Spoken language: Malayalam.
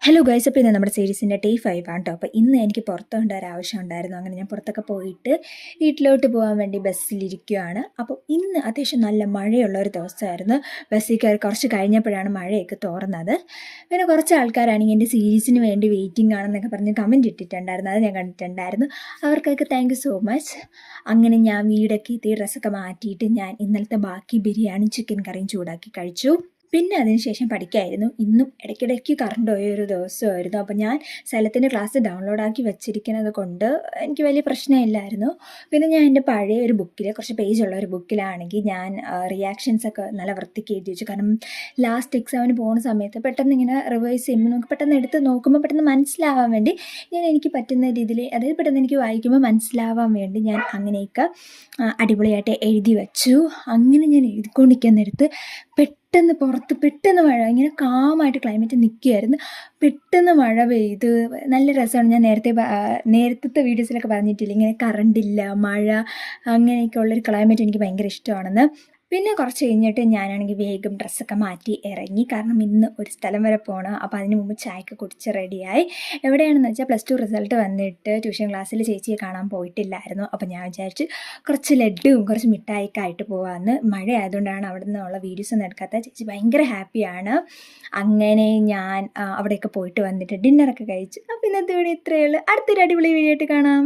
ഹലോ ഗൈസ്, അപ്പോൾ ഇന്ന് നമ്മുടെ സീരീസിൻ്റെ ഡേ 5 ആണ് കേട്ടോ. അപ്പോൾ ഇന്ന് എനിക്ക് പുറത്ത് കൊണ്ട ഒരു ആവശ്യം ഉണ്ടായിരുന്നു. അങ്ങനെ ഞാൻ പുറത്തൊക്കെ പോയിട്ട് വീട്ടിലോട്ട് പോകാൻ വേണ്ടി ബസ്സിലിരിക്കുകയാണ്. അപ്പോൾ ഇന്ന് അത്യാവശ്യം നല്ല മഴയുള്ള ഒരു ദിവസമായിരുന്നു. ബസ്സിൽ കയറി കുറച്ച് കഴിഞ്ഞപ്പോഴാണ് മഴയൊക്കെ തോർന്നത്. പിന്നെ കുറച്ച് ആൾക്കാരാണെങ്കിൽ എൻ്റെ സീരീസിന് വേണ്ടി വെയിറ്റിംഗ് ആണെന്നൊക്കെ പറഞ്ഞ് കമൻറ്റ് ഇട്ടിട്ടുണ്ടായിരുന്നു. അത് ഞാൻ കണ്ടിട്ടുണ്ടായിരുന്നു. അവർക്കൊക്കെ താങ്ക് യു സോ മച്ച്. അങ്ങനെ ഞാൻ വീടൊക്കെ എത്തി ഡ്രസ്സൊക്കെ മാറ്റിയിട്ട് ഞാൻ ഇന്നലത്തെ ബാക്കി ബിരിയാണി ചിക്കൻ കറിയും ചൂടാക്കി കഴിച്ചു. പിന്നെ അതിനുശേഷം പഠിക്കായിരുന്നു. ഇന്നും ഇടയ്ക്കിടയ്ക്ക് കറണ്ട് പോയൊരു ദിവസമായിരുന്നു. അപ്പോൾ ഞാൻ സ്ഥലത്തിൻ്റെ ക്ലാസ് ഡൗൺലോഡാക്കി വെച്ചിരിക്കുന്നത് കൊണ്ട് എനിക്ക് വലിയ പ്രശ്നമില്ലായിരുന്നു. പിന്നെ ഞാൻ എൻ്റെ പഴയ ഒരു ബുക്കിൽ, കുറച്ച് പേജുള്ള ഒരു ബുക്കിലാണെങ്കിൽ ഞാൻ റിയാക്ഷൻസൊക്കെ നല്ല വൃത്തിക്ക് എഴുതി വെച്ചു. കാരണം ലാസ്റ്റ് എക്സാമിന് പോകുന്ന സമയത്ത് പെട്ടെന്ന് ഇങ്ങനെ റിവൈസ് ചെയ്യുമ്പോൾ നമുക്ക് പെട്ടെന്ന് എടുത്ത് നോക്കുമ്പോൾ പെട്ടെന്ന് മനസ്സിലാവാൻ വേണ്ടി ഞാൻ എനിക്ക് പറ്റുന്ന രീതിയിൽ, അതായത് പെട്ടെന്ന് എനിക്ക് വായിക്കുമ്പോൾ മനസ്സിലാവാൻ വേണ്ടി ഞാൻ അങ്ങനെയൊക്കെ അടിപൊളിയായിട്ട് എഴുതി വെച്ചു. അങ്ങനെ ഞാൻ എഴുതിക്കൊണ്ടിരിക്കുന്നിടത്ത് പെട്ടെന്ന് മഴ, ഇങ്ങനെ കാമായിട്ട് ക്ലൈമറ്റ് നിൽക്കുകയായിരുന്നു. പെട്ടെന്ന് മഴ പെയ്ത് നല്ല രസമാണ്. ഞാൻ നേരത്തെ വീഡിയോസിലൊക്കെ പറഞ്ഞിട്ടില്ല, ഇങ്ങനെ കറണ്ടില്ല, മഴ, അങ്ങനെയൊക്കെ ഉള്ളൊരു ക്ലൈമറ്റ് എനിക്ക് ഭയങ്കര ഇഷ്ടമാണെന്ന്. പിന്നെ കുറച്ച് കഴിഞ്ഞിട്ട് ഞാനാണെങ്കിൽ വേഗം ഡ്രസ്സൊക്കെ മാറ്റി ഇറങ്ങി. കാരണം ഇന്ന് ഒരു സ്ഥലം വരെ പോകണം. അപ്പോൾ അതിന് മുമ്പ് ചായയൊക്കെ കുടിച്ച് റെഡിയായി. എവിടെയാണെന്ന് വെച്ചാൽ +2 റിസൾട്ട് വന്നിട്ട് ട്യൂഷൻ ക്ലാസ്സിൽ ചേച്ചിയെ കാണാൻ പോയിട്ടില്ലായിരുന്നു. അപ്പോൾ ഞാൻ വിചാരിച്ചു കുറച്ച് ലഡ്ഡുവും കുറച്ച് മിഠായിയൊക്കെ ആയിട്ട് പോകാമെന്ന്. മഴ ആയതുകൊണ്ടാണ് അവിടെ നിന്നുള്ള വീഡിയോസൊന്നും എടുക്കാത്ത. ചേച്ചി ഭയങ്കര ഹാപ്പിയാണ്. അങ്ങനെ ഞാൻ അവിടെയൊക്കെ പോയിട്ട് വന്നിട്ട് ഡിന്നറൊക്കെ കഴിച്ചു. അപ്പോൾ ഇന്നത്തെ വീഡിയോ ഇത്രയേ ഉള്ളൂ. അടുത്തൊരു അടിപൊളി വീഡിയോ ആയിട്ട് കാണാം.